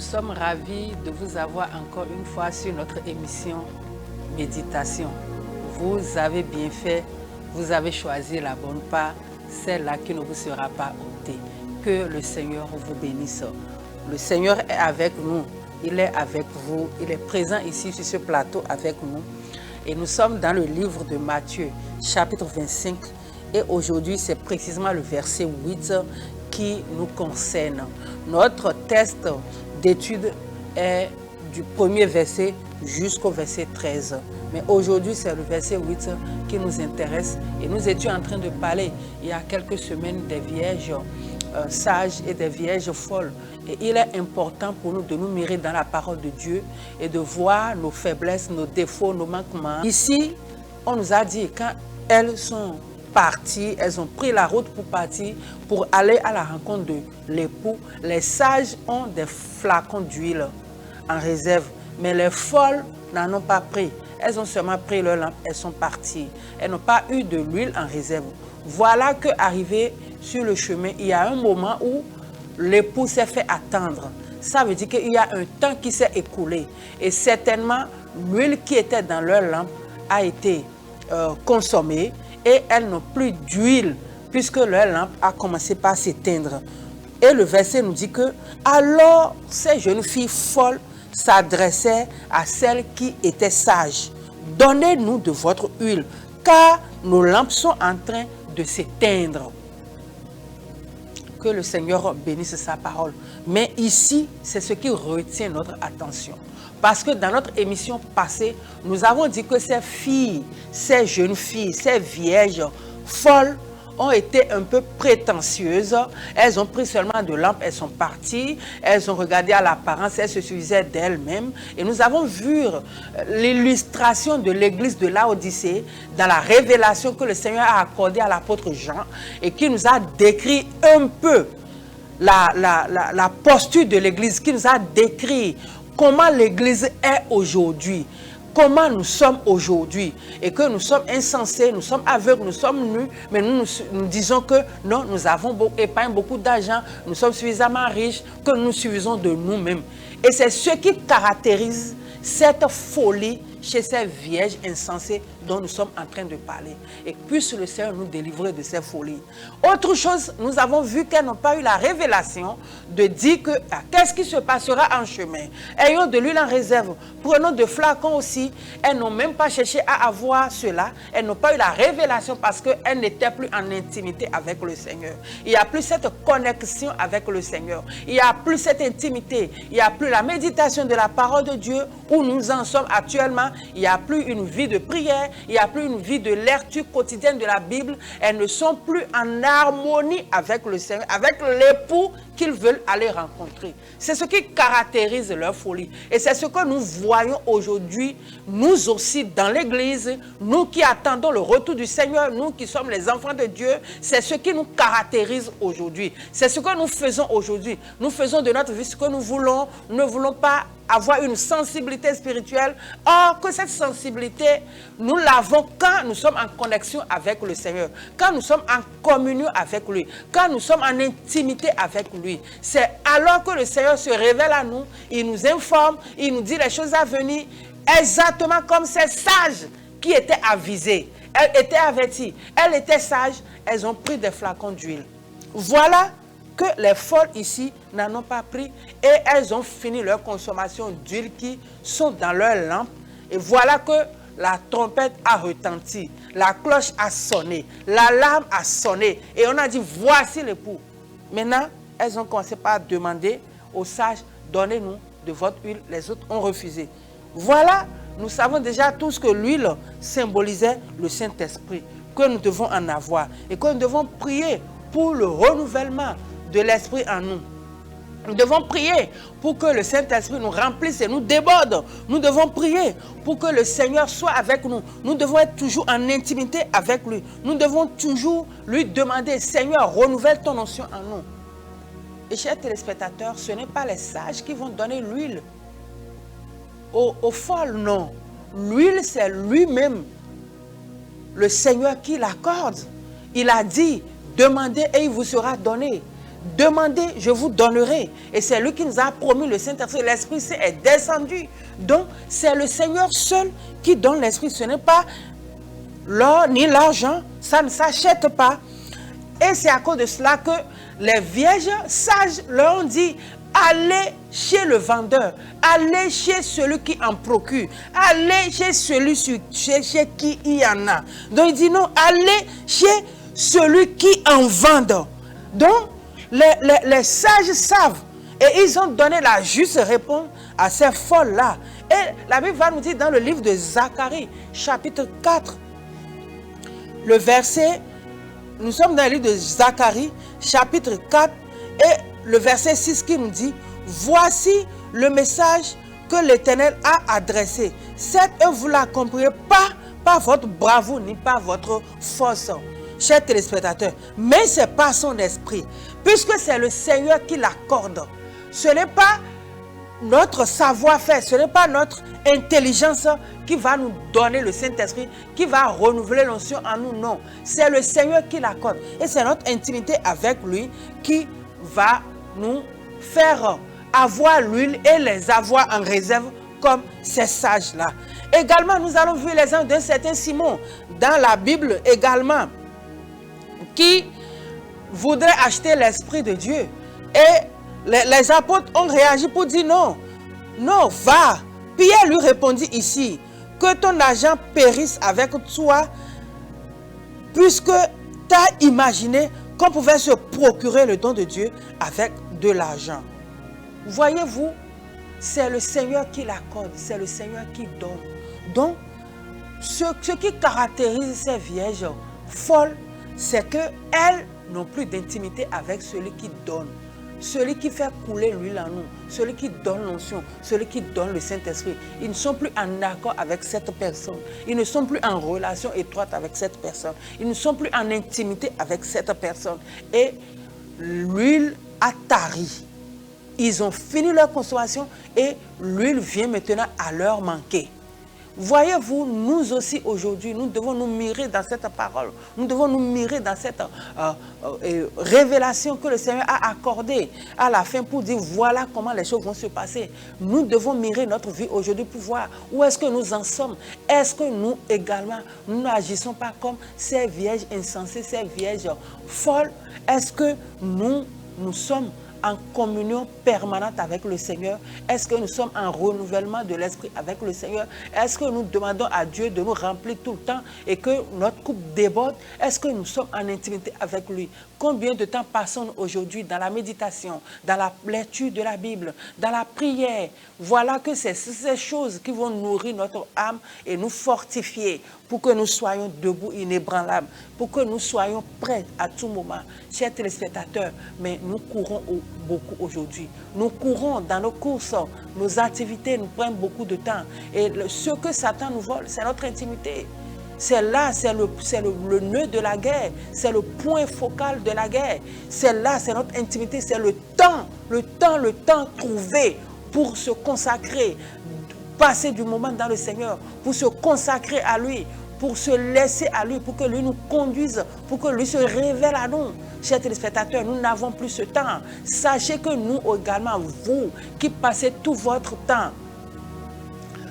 sommes ravis de vous avoir encore une fois sur notre émission Méditation. Vous avez bien fait, vous avez choisi la bonne part, celle-là qui ne vous sera pas ôtée. Que le Seigneur vous bénisse. Le Seigneur est avec nous, il est avec vous, il est présent ici sur ce plateau avec nous. Et nous sommes dans le livre de Matthieu, chapitre 25. Et aujourd'hui, c'est précisément le verset 8 qui nous concerne. Notre test d'étude est du premier verset jusqu'au verset 13. Mais aujourd'hui, c'est le verset 8 qui nous intéresse. Et nous étions en train de parler il y a quelques semaines des vierges sages et des vierges folles. Et il est important pour nous de nous mirer dans la parole de Dieu et de voir nos faiblesses, nos défauts, nos manquements. Ici, on nous a dit quand elles sont parties, elles ont pris la route pour partir, pour aller à la rencontre de l'époux. Les sages ont des flacons d'huile en réserve, mais les folles n'en ont pas pris. Elles ont seulement pris leur lampe, elles sont parties. Elles n'ont pas eu de l'huile en réserve. Voilà qu'arrivé sur le chemin, il y a un moment où l'époux s'est fait attendre. Ça veut dire qu'il y a un temps qui s'est écoulé. Et certainement, l'huile qui était dans leur lampe a été consommée et elles n'ont plus d'huile puisque leur lampe a commencé par s'éteindre. Et le verset nous dit que alors ces jeunes filles folles s'adressaient à celles qui étaient sages. Donnez-nous de votre huile, car nos lampes sont en train de s'éteindre. Que le Seigneur bénisse sa parole. Mais ici, c'est ce qui retient notre attention. Parce que dans notre émission passée, nous avons dit que ces filles, ces jeunes filles, ces vierges folles ont été un peu prétentieuses. Elles ont pris seulement de lampes, elles sont parties. Elles ont regardé à l'apparence, elles se suffisaient d'elles-mêmes. Et nous avons vu l'illustration de l'église de Laodicée dans la révélation que le Seigneur a accordée à l'apôtre Jean et qui nous a décrit un peu la posture de l'église, qui nous a décrit comment l'église est aujourd'hui. Comment nous sommes aujourd'hui et que nous sommes insensés, nous sommes aveugles, nous sommes nus, mais nous disons que non, nous avons épargné beaucoup d'argent, nous sommes suffisamment riches, que nous suffisons de nous-mêmes. Et c'est ce qui caractérise cette folie chez ces vierges insensées dont nous sommes en train de parler. Et puisse le Seigneur nous délivrer de ces folies. Autre chose, nous avons vu qu'elles n'ont pas eu la révélation de dire que qu'est-ce qui se passera en chemin. Ayons de l'huile en réserve, prenons de flacons aussi. Elles n'ont même pas cherché à avoir cela. Elles n'ont pas eu la révélation parce qu'elles n'étaient plus en intimité avec le Seigneur. Il n'y a plus cette connexion avec le Seigneur. Il n'y a plus cette intimité. Il n'y a plus la méditation de la parole de Dieu où nous en sommes actuellement. Il n'y a plus une vie de prière, il n'y a plus une vie de lecture quotidienne de la Bible. Elles ne sont plus en harmonie avec le Seigneur, avec l'époux qu'ils veulent aller rencontrer. C'est ce qui caractérise leur folie. Et c'est ce que nous voyons aujourd'hui, nous aussi dans l'église, nous qui attendons le retour du Seigneur, nous qui sommes les enfants de Dieu, c'est ce qui nous caractérise aujourd'hui. C'est ce que nous faisons aujourd'hui. Nous faisons de notre vie ce que nous voulons, nous ne voulons pas avoir une sensibilité spirituelle. Or, que cette sensibilité, nous l'avons quand nous sommes en connexion avec le Seigneur, quand nous sommes en communion avec lui, quand nous sommes en intimité avec lui. C'est alors que le Seigneur se révèle à nous, il nous informe, il nous dit les choses à venir, exactement comme ces sages qui étaient avisés. Elles étaient averties, elles étaient sages, elles ont pris des flacons d'huile. Voilà que les folles ici n'en ont pas pris et elles ont fini leur consommation d'huile qui sont dans leur lampe. Et voilà que la trompette a retenti, la cloche a sonné, l'alarme a sonné et on a dit voici l'époux. Maintenant, elles ont commencé par demander aux sages, donnez-nous de votre huile. Les autres ont refusé. Voilà, nous savons déjà tous que l'huile symbolisait le Saint-Esprit, que nous devons en avoir et que nous devons prier pour le renouvellement de l'Esprit en nous. Nous devons prier pour que le Saint-Esprit nous remplisse et nous déborde. Nous devons prier pour que le Seigneur soit avec nous. Nous devons être toujours en intimité avec lui. Nous devons toujours lui demander, Seigneur, renouvelle ton onction en nous. Et chers téléspectateurs, ce n'est pas les sages qui vont donner l'huile aux folles, non. L'huile, c'est lui-même, le Seigneur qui l'accorde. Il a dit, demandez et il vous sera donné. demandez, je vous donnerai. Et c'est lui qui nous a promis le Saint-Esprit. L'Esprit Saint est descendu. Donc, c'est le Seigneur seul qui donne l'Esprit. Ce n'est pas l'or ni l'argent. Ça ne s'achète pas. Et c'est à cause de cela que les vierges sages leur ont dit, allez chez le vendeur, allez chez celui qui en procure, allez chez celui chez qui il y en a. Donc il dit non, allez chez celui qui en vend. Donc les sages savent et ils ont donné la juste réponse à ces folles-là. Et la Bible va nous dire dans le livre de Zacharie, chapitre 4, le verset, nous sommes dans le livre de Zacharie, chapitre 4, et le verset 6 qui nous dit, voici le message que l'Éternel a adressé. Cette œuvre, vous ne la comprenez pas par votre bravoure ni par votre force, chers téléspectateurs, mais c'est par son esprit, puisque c'est le Seigneur qui l'accorde. Ce n'est pas notre savoir-faire, ce n'est pas notre intelligence qui va nous donner le Saint-Esprit, qui va renouveler l'onction en nous, non. C'est le Seigneur qui l'accorde. Et c'est notre intimité avec lui qui va nous faire avoir l'huile et les avoir en réserve comme ces sages-là. Également, nous allons voir l'exemple d'un certain Simon dans la Bible également, qui voudrait acheter l'Esprit de Dieu. Et les apôtres ont réagi pour dire non, non, va. Pierre lui répondit ici, que ton argent périsse avec toi, puisque tu as imaginé qu'on pouvait se procurer le don de Dieu avec de l'argent. Voyez-vous, c'est le Seigneur qui l'accorde, c'est le Seigneur qui donne. Donc, ce qui caractérise ces vierges folles, c'est qu'elles n'ont plus d'intimité avec celui qui donne. Celui qui fait couler l'huile en nous, celui qui donne l'onction, celui qui donne le Saint-Esprit. Ils ne sont plus en accord avec cette personne. Ils ne sont plus en relation étroite avec cette personne. Ils ne sont plus en intimité avec cette personne. Et l'huile a tari. Ils ont fini leur consommation et l'huile vient maintenant à leur manquer. Voyez-vous, nous aussi aujourd'hui, nous devons nous mirer dans cette parole. Nous devons nous mirer dans cette révélation que le Seigneur a accordée à la fin pour dire voilà comment les choses vont se passer. Nous devons mirer notre vie aujourd'hui pour voir où est-ce que nous en sommes. Est-ce que nous également, nous n'agissons pas comme ces vierges insensées, ces vierges folles? Est-ce que nous sommes en communion permanente avec le Seigneur? Est-ce que nous sommes en renouvellement de l'esprit avec le Seigneur? Est-ce que nous demandons à Dieu de nous remplir tout le temps et que notre coupe déborde? Est-ce que nous sommes en intimité avec lui? Combien de temps passons-nous aujourd'hui dans la méditation, dans la lecture de la Bible, dans la prière? Voilà que c'est ces choses qui vont nourrir notre âme et nous fortifier pour que nous soyons debout, inébranlables, pour que nous soyons prêts à tout moment. Chers téléspectateurs, mais nous courons beaucoup aujourd'hui. Nous courons dans nos courses, nos activités nous prennent beaucoup de temps. Et ce que Satan nous vole, c'est notre intimité. C'est là, c'est le nœud de la guerre, c'est le point focal de la guerre. C'est là, c'est notre intimité, c'est le temps trouvé pour se consacrer, passer du moment dans le Seigneur, pour se consacrer à lui, pour se laisser à lui, pour que lui nous conduise, pour que lui se révèle à nous. Chers téléspectateurs, nous n'avons plus ce temps. Sachez que nous également, vous qui passez tout votre temps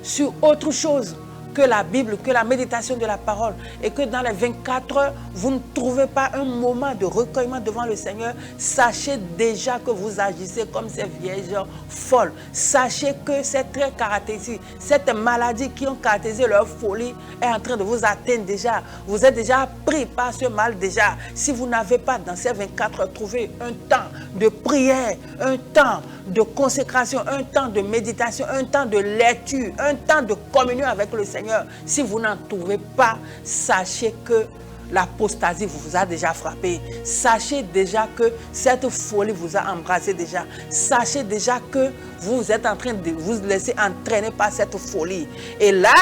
sur autre chose que la Bible, que la méditation de la parole, et que dans les 24 heures, vous ne trouvez pas un moment de recueillement devant le Seigneur, sachez déjà que vous agissez comme ces vierges folles. Sachez que c'est très caractéristique. Cette maladie qui ont caractérisé leur folie est en train de vous atteindre déjà. Vous êtes déjà pris par ce mal déjà. Si vous n'avez pas dans ces 24 heures trouvé un temps de prière, un temps de consécration, un temps de méditation, un temps de lecture, un temps de communion avec le Seigneur, si vous n'en trouvez pas, sachez que l'apostasie vous a déjà frappé. Sachez déjà que cette folie vous a embrassé déjà. Sachez déjà que vous êtes en train de vous laisser entraîner par cette folie. Et là,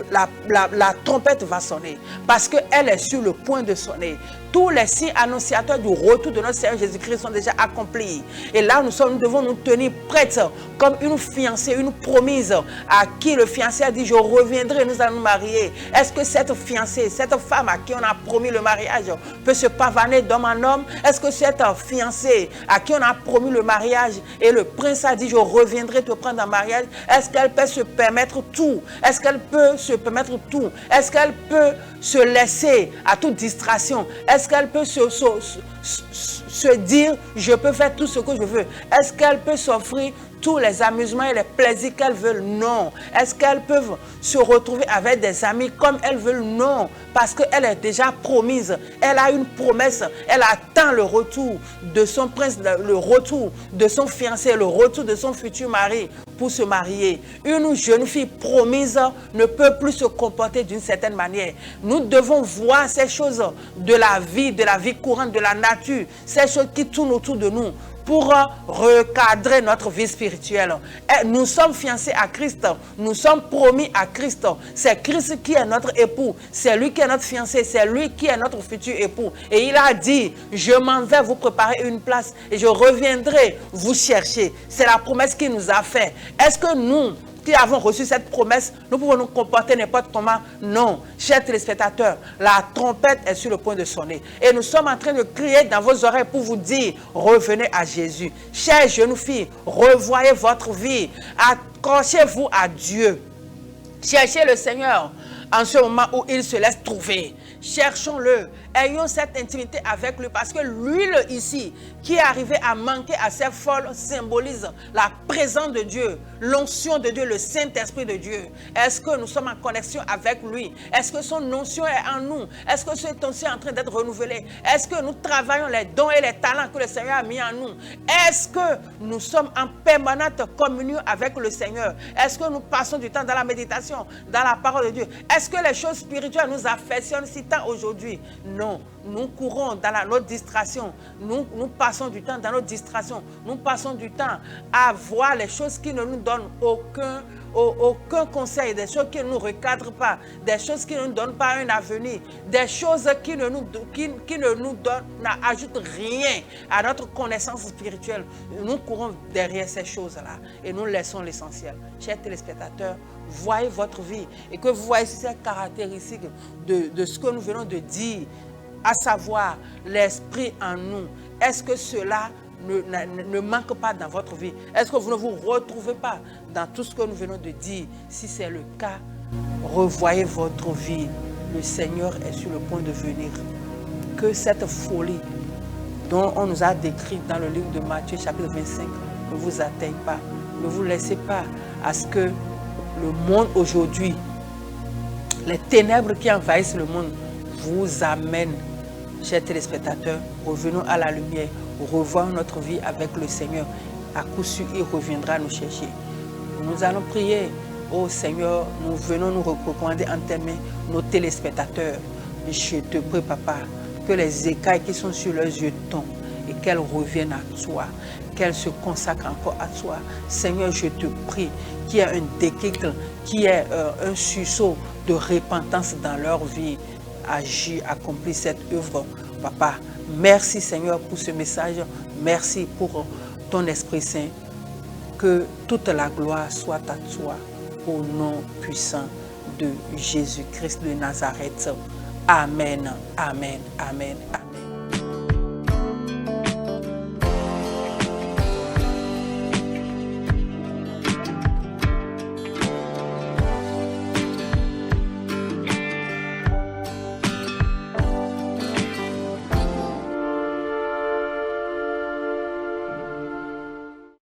la trompette va sonner parce qu'elle est sur le point de sonner. tous les signes annonciateurs du retour de notre Seigneur Jésus-Christ sont déjà accomplis. Et là, nous devons nous tenir prêtes comme une fiancée, une promise à qui le fiancé a dit, je reviendrai, nous allons nous marier. Est-ce que cette fiancée, cette femme à qui on a promis le mariage peut se pavaner d'homme en homme? Est-ce que cette fiancée à qui on a promis le mariage et le prince a dit, je reviendrai te prendre en mariage, est-ce qu'elle peut se permettre tout? Est-ce qu'elle peut se permettre tout? Est-ce qu'elle peut se laisser à toute distraction? Est-ce qu'elle peut se dire, je peux faire tout ce que je veux? Est-ce qu'elle peut s'offrir tous les amusements et les plaisirs qu'elles veulent? Non. Est-ce qu'elles peuvent se retrouver avec des amis comme elles veulent? Non. Parce qu'elle est déjà promise. Elle a une promesse. Elle attend le retour de son prince, le retour de son fiancé, le retour de son futur mari pour se marier. Une jeune fille promise ne peut plus se comporter d'une certaine manière. Nous devons voir ces choses de la vie courante, de la nature, ces choses qui tournent autour de nous, pour recadrer notre vie spirituelle. Et nous sommes fiancés à Christ, nous sommes promis à Christ. C'est Christ qui est notre époux, c'est lui qui est notre fiancé, c'est lui qui est notre futur époux. Et il a dit, je m'en vais vous préparer une place et je reviendrai vous chercher. C'est la promesse qu'il nous a faite. Est-ce que nous, qui avons reçu cette promesse, nous pouvons nous comporter n'importe comment? Non. Chers téléspectateurs, la trompette est sur le point de sonner. Et nous sommes en train de crier dans vos oreilles pour vous dire, revenez à Jésus. Chères jeunes filles, revoyez votre vie. Accrochez-vous à Dieu. Cherchez le Seigneur en ce moment où il se laisse trouver. Cherchons-le. Ayons cette intimité avec lui parce que l'huile ici qui est arrivée à manquer à ces folles symbolise la présence de Dieu, l'onction de Dieu, le Saint-Esprit de Dieu. Est-ce que nous sommes en connexion avec lui? Est-ce que son onction est en nous? Est-ce que cette onction est en train d'être renouvelée? Est-ce que nous travaillons les dons et les talents que le Seigneur a mis en nous? Est-ce que nous sommes en permanente communion avec le Seigneur? Est-ce que nous passons du temps dans la méditation, dans la parole de Dieu? Est-ce que les choses spirituelles nous affectionnent si tant aujourd'hui? Non, nous courons dans notre distraction, nous passons du temps dans notre distraction, nous passons du temps à voir les choses qui ne nous donnent aucun conseil, des choses qui ne nous recadrent pas, des choses qui ne nous donnent pas un avenir, des choses qui ne nous n'ajoutent rien à notre connaissance spirituelle. Nous courons derrière ces choses-là et nous laissons l'essentiel. Chers téléspectateurs, voyez votre vie et que vous voyez ces caractéristiques de ce que nous venons de dire, à savoir l'esprit en nous. Est-ce que cela ne manque pas dans votre vie? Est-ce que vous ne vous retrouvez pas dans tout ce que nous venons de dire? Si c'est le cas, revoyez votre vie. Le Seigneur est sur le point de venir. Que cette folie dont on nous a décrit dans le livre de Matthieu chapitre 25 ne vous atteigne pas. Ne vous laissez pas à ce que le monde aujourd'hui, les ténèbres qui envahissent le monde, vous amènent. Chers téléspectateurs, revenons à la lumière, revoyons notre vie avec le Seigneur. À coup sûr, il reviendra nous chercher. Nous allons prier. Oh Seigneur, nous venons nous recommander en tes mains nos téléspectateurs. Je te prie, Papa, que les écailles qui sont sur leurs yeux tombent et qu'elles reviennent à toi, qu'elles se consacrent encore à toi. Seigneur, je te prie qu'il y ait un déclic, qu'il y ait un sursaut de repentance dans leur vie. Agis, accomplis cette œuvre, Papa. Merci Seigneur pour ce message. Merci pour ton Esprit Saint. Que toute la gloire soit à toi au nom puissant de Jésus-Christ de Nazareth. Amen, amen, amen, amen.